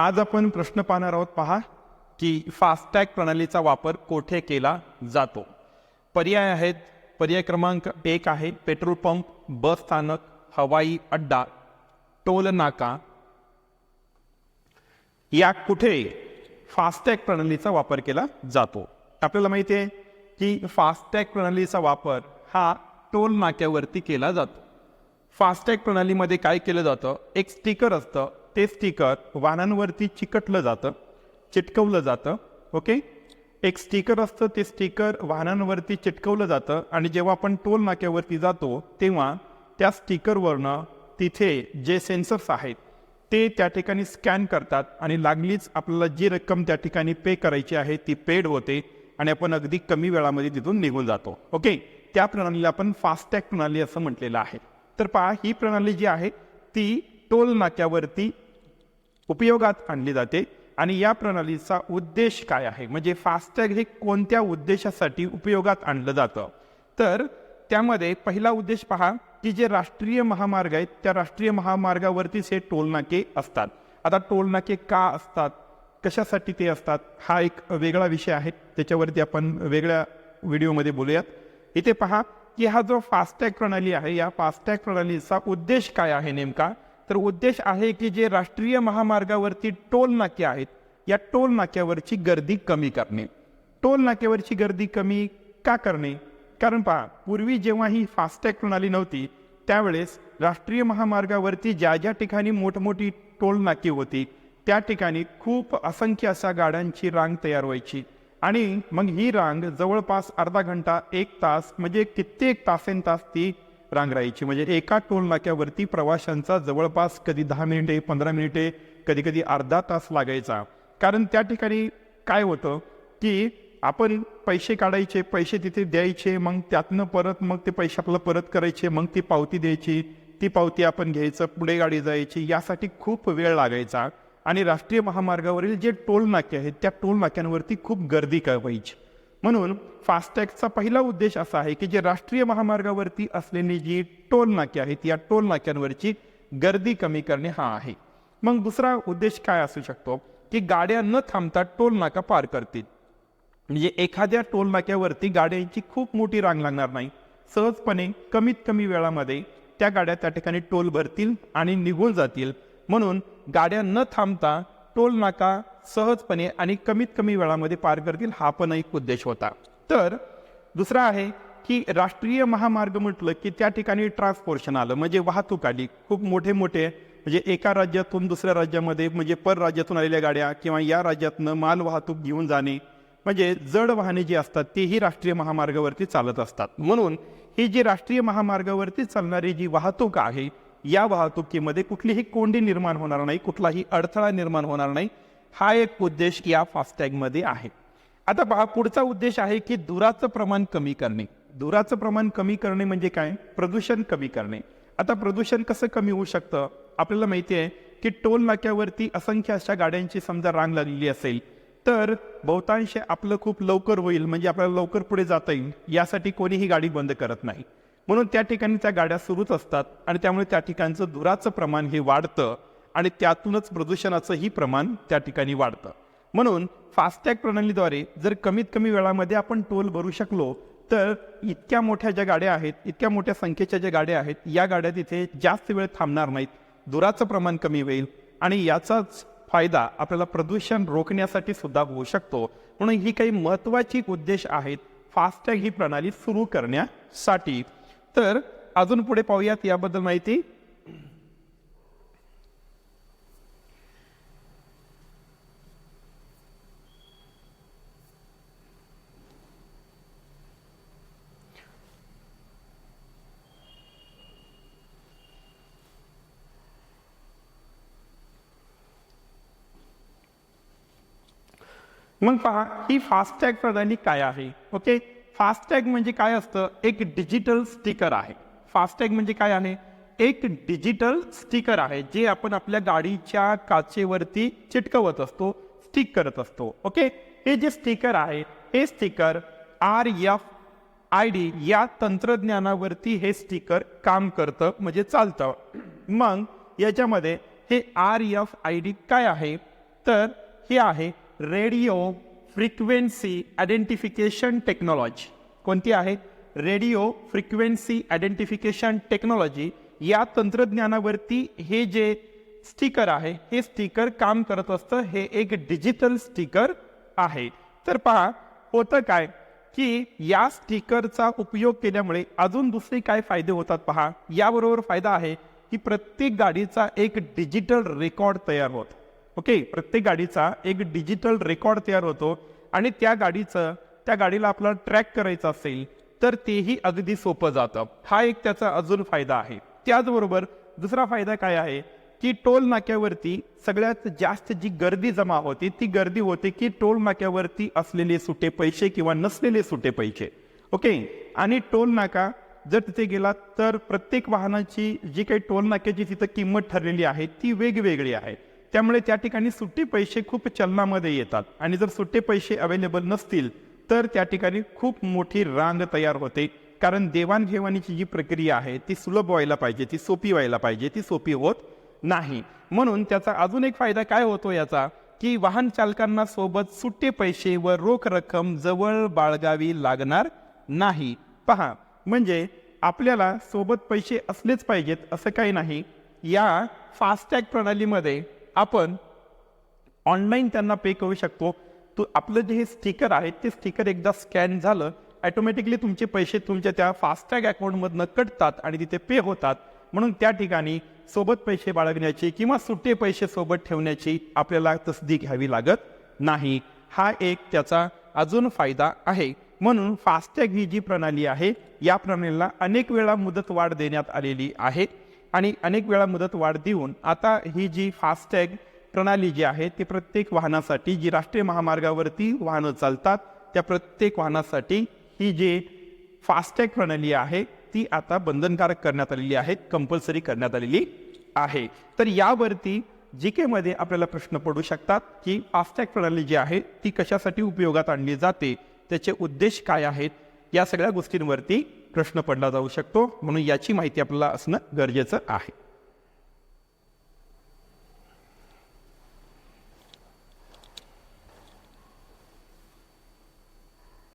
आज आपण प्रश्न पाहणार आहोत। पहा की फास्टॅग प्रणालीचा वापर कोठे केला जातो। पर्याय आहेत। पर्याय क्रमांक 1 आहे पेट्रोल पंप, बस स्थानक, हवाई अड्डा, टोल नाका। या कुठे फास्टॅग प्रणालीचा वापर केला जातो? आपल्याला माहिती आहे की फास्टॅग प्रणालीचा वापर हा टोल नाक्यावरती केला जातो। फास्टॅग प्रणालीमध्ये काय केलं जातं, एक स्टिकर असतं, ते स्टिकर वाहनांवरती चिटकवलं जातं। ओके, एक स्टिकर असतं, ते स्टिकर वाहनांवरती चिटकवलं जातं आणि जेव्हा आपण टोल नाक्यावरती जातो तेव्हा त्या स्टिकरवरनं तिथे जे सेन्सर्स आहेत ते त्या ठिकाणी स्कॅन करतात आणि लागलीच आपल्याला जी रक्कम त्या ठिकाणी पे करायची आहे ती पेड होते आणि आपण अगदी कमी वेळामध्ये तिथून निघून जातो। ओके, त्या प्रणालीला आपण फास्टॅग प्रणाली असं म्हटलेलं आहे। तर पहा, ही प्रणाली जी आहे ती टोल नाक्यावरती उपयोगात आणली जाते आणि या प्रणालीचा उद्देश काय आहे, म्हणजे फास्टॅग हे कोणत्या उद्देशासाठी उपयोगात आणलं जातं? तर त्यामध्ये पहिला उद्देश पहा की जे राष्ट्रीय महामार्ग आहेत त्या राष्ट्रीय महामार्गावरतीच हे टोल नाके असतात। आता टोल नाके का असतात, कशासाठी ते असतात, हा एक वेगळा विषय आहे, त्याच्यावरती आपण वेगळ्या व्हिडिओमध्ये बोलूयात। इथे पहा की हा जो फास्टॅग प्रणाली आहे, या फास्टॅग प्रणालीचा उद्देश काय आहे नेमका? तर उद्देश आहे की जे राष्ट्रीय महामार्गावरती टोल नाके आहेत या टोल नाक्यावरची गर्दी कमी करणे। टोल नाक्यावरची गर्दी कमी का करणे? कारण पहा, पूर्वी जेव्हा ही फास्टॅग प्रणाली नव्हती त्यावेळेस राष्ट्रीय महामार्गावरती ज्या ज्या ठिकाणी मोठमोठी टोल नाके होती त्या ठिकाणी खूप असंख्य अशा गाड्यांची रांग तयार व्हायची आणि मग ही रांग जवळपास अर्धा घंटा, 1 तास, म्हणजे कित्येक तासेंतास ती रांग राहायची। म्हणजे एका टोल नाक्यावरती प्रवाशांचा जवळपास कधी 10 मिनिटे, 15 मिनिटे, कधी कधी अर्धा तास लागायचा। कारण त्या ठिकाणी काय होतं की आपण पैसे काढायचे, पैसे तिथे द्यायचे, मग त्यातनं परत मग ते पैसे आपल्याला परत करायचे, मग ती पावती द्यायची, ती पावती आपण घ्यायचं, पुढे गाडी जायची, यासाठी खूप वेळ लागायचा आणि राष्ट्रीय महामार्गावरील जे टोल नाके आहेत त्या टोल नाक्यांवरती खूप गर्दी व्हायची। म्हणून फास्टॅगचा पहिला उद्देश असा आहे की जे राष्ट्रीय महामार्गावरती असलेली जी टोल नाके आहेत या टोल नाक्यांवरची गर्दी कमी करणे हा आहे। मग दुसरा उद्देश काय असू शकतो की गाड्या न थांबता टोल नाका पार करतील, म्हणजे एखाद्या टोल नाक्यावरती गाड्यांची खूप मोठी रांग लागणार नाही, सहजपणे कमीत कमी वेळामध्ये त्या गाड्या त्या ठिकाणी टोल भरतील आणि निघून जातील। म्हणून गाड्या न थांबता टोल नाका सहजपणे आणि कमीत कमी वेळामध्ये पार करतील, हा पण एक उद्देश होता। तर दुसरा आहे की राष्ट्रीय महामार्ग म्हटलं की त्या ठिकाणी ट्रान्सपोर्टेशन आलं, म्हणजे वाहतूक आली, खूप मोठे म्हणजे एका राज्यातून दुसऱ्या राज्यामध्ये, म्हणजे परराज्यातून आलेल्या गाड्या किंवा या राज्यातनं माल वाहतूक घेऊन जाणे, म्हणजे जड वाहने जी असतात तेही राष्ट्रीय महामार्गावरती चालत असतात। म्हणून ही जी राष्ट्रीय महामार्गावरती चालणारी जी वाहतूक आहे या वाहतुकीमध्ये कुठलीही कोंडी निर्माण होणार नाही, कुठलाही अडथळा निर्माण होणार नाही, हा एक उद्देश या फास्टॅगमध्ये आहे। आता पहा, पुढचा उद्देश आहे की धुराचं प्रमाण कमी करणे। धुराचं प्रमाण कमी करणे म्हणजे काय? प्रदूषण कमी करणे। आता प्रदूषण कसं कमी होऊ शकतं? आपल्याला माहिती आहे की टोल नाक्यावरती असंख्य अशा गाड्यांची समजा रांग लागलेली असेल तर बहुतांश आपलं खूप लवकर होईल, म्हणजे आपल्याला लवकर पुढे जाता येईल, यासाठी कोणीही गाडी बंद करत नाही। म्हणून त्या ठिकाणी त्या गाड्या सुरूच असतात आणि त्यामुळे त्या ठिकाणचं धुराचं प्रमाण हे वाढतं आणि त्यातूनच प्रदूषणाचंही प्रमाण त्या ठिकाणी वाढतं। म्हणून फास्टॅग प्रणालीद्वारे जर कमीत कमी वेळामध्ये आपण टोल भरू शकलो तर इतक्या मोठ्या ज्या गाड्या आहेत, इतक्या मोठ्या संख्येच्या ज्या गाड्या आहेत, या गाड्या तिथे जास्त वेळ थांबणार नाहीत, धुराचं प्रमाण कमी होईल आणि याचाच फायदा आपल्याला प्रदूषण रोखण्यासाठी सुद्धा होऊ शकतो। म्हणून ही काही महत्त्वाची उद्देश आहेत फास्टॅग ही प्रणाली सुरू करण्यासाठी। तर अजून पुढे पाहूयात याबद्दल माहिती। मग पहा, ही फास्टॅग प्रणाली काय आहे? ओके, फास्टॅग म्हणजे काय असतं? एक डिजिटल स्टिकर आहे। फास्टॅग म्हणजे काय आहे? एक डिजिटल स्टिकर आहे जे आपण आपल्या गाडीच्या काचेवरती चिटकवत असतो, स्टिक करत असतो। ओके, हे जे स्टिकर आहे हे स्टिकर RFID या तंत्रज्ञानावरती हे स्टिकर काम करतं, म्हणजे चालतं। मग याच्यामध्ये हे RFID काय आहे तर हे आहे रेडिओ फ्रिक्वेन्सी आयडेंटिफिकेशन टेक्नॉलॉजी. कोणती आहे? Radio frequency identification technology. या तंत्रज्ञानावरती हे जे स्टिकर आहे हे स्टिकर काम करत असतं. हे एक डिजिटल स्टिकर आहे. तर पहा होतं काय की या स्टिकरचा उपयोग केल्यामुळे अजून दुसरे काय फायदे होतात पहा. याबरोबर फायदा आहे की प्रत्येक गाडीचा एक डिजिटल रेकॉर्ड तयार होतो. ओके, प्रत्येक गाडीचा एक डिजिटल रेकॉर्ड तयार होतो आणि त्या गाडीला आपल्याला ट्रॅक करायचं असेल तर तेही अगदी सोपं जातं. हा एक त्याचा अजून फायदा आहे. त्याचबरोबर दुसरा फायदा काय आहे की टोल नाक्यावरती सगळ्यात जास्त जी गर्दी जमा होते ती गर्दी होते की टोल नाक्यावरती असलेले सुटे पैसे किंवा नसलेले सुटे पैसे. ओके, आणि टोल नाका जर तिथे गेला तर प्रत्येक वाहनाची जी काही टोल नाक्याची तिथं किंमत ठरलेली आहे ती वेगवेगळी आहे. त्यामुळे त्या ठिकाणी सुट्टे पैसे खूप चलनामध्ये येतात आणि जर सुट्टे पैसे अवेलेबल नसतील तर त्या ठिकाणी खूप मोठी रांग तयार होते. कारण देवाणघेवाणीची जी प्रक्रिया आहे ती सुलभ व्हायला पाहिजे, ती सोपी व्हायला पाहिजे, ती सोपी होत नाही. म्हणून त्याचा अजून एक फायदा काय होतो याचा की वाहन चालकांना सोबत सुट्टे पैसे व रोख रक्कम जवळ बाळगावी लागणार नाही. पहा, म्हणजे आपल्याला सोबत पैसे असलेच पाहिजेत असं काही नाही. या फास्टॅग प्रणालीमध्ये आपण ऑनलाईन त्यांना पे करू शकतो. आपलं जे हे स्टिकर आहे ते स्टिकर एकदा स्कॅन झालं ऑटोमॅटिकली तुमचे पैसे तुमच्या त्या फास्टॅग अकाउंटमधनं कटतात आणि तिथे पे होतात. म्हणून त्या ठिकाणी सोबत पैसे बाळगण्याची किंवा सुट्टे पैसे सोबत ठेवण्याची आपल्याला तसदी घ्यावी लागत नाही. हा एक त्याचा अजून फायदा आहे. म्हणून फास्टॅग ही जी प्रणाली आहे या प्रणालीला अनेक वेळा मुदतवाढ देण्यात आलेली आहे आणि अनेक वेळा मुदतवाढ देऊन आता ही जी फास्टॅग प्रणाली जी आहे ती प्रत्येक वाहनासाठी, जी राष्ट्रीय महामार्गावरती वाहनं चालतात त्या प्रत्येक वाहनासाठी ही जी फास्टॅग प्रणाली आहे ती आता बंधनकारक करण्यात आलेली आहे, कंपल्सरी करण्यात आलेली आहे. तर यावरती जीके मध्ये आपल्याला प्रश्न पडू शकतात की फास्टॅग प्रणाली जी आहे ती कशासाठी उपयोगात आणली जाते, त्याचे उद्देश काय आहेत, या सगळ्या गोष्टींवरती प्रश्न पडला जाऊ शकतो. म्हणून याची माहिती आपल्याला असणं गरजेचं आहे.